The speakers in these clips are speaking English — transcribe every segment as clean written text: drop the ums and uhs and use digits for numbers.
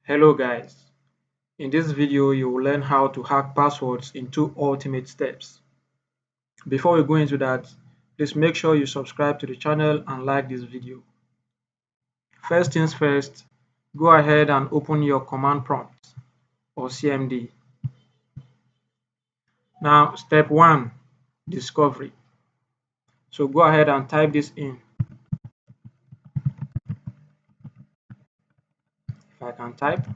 Hello guys, in this video you will learn how to hack passwords in 2 ultimate steps. Before we go into that, please make sure you subscribe to the channel and like this video. First things first, go ahead and open your command prompt or CMD. Now step 1, discovery. So go ahead and type this in. If I can type.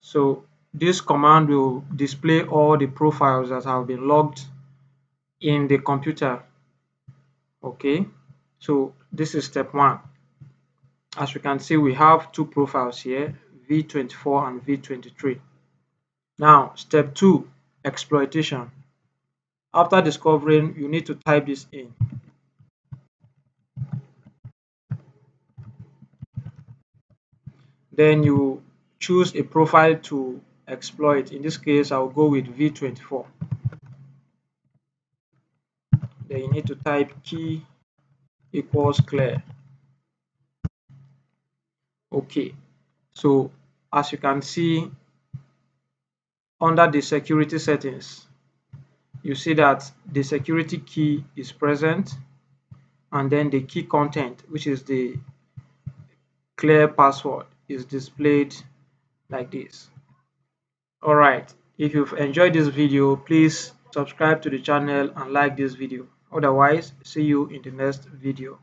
So this command will display all the profiles that have been logged in the computer. Okay, so this is step 1. As you can see, we have 2 profiles here, V24 and V23. Now, step 2, exploitation. After discovering, you need to type this in. Then you choose a profile to exploit. In this case, I'll go with V24. Then you need to type key equals clear. Okay, so as you can see, under the security settings, you see that the security key is present, and then the key content, which is the clear password, is displayed like this. All right, if you've enjoyed this video, please subscribe to the channel and like this video. Otherwise, see you in the next video.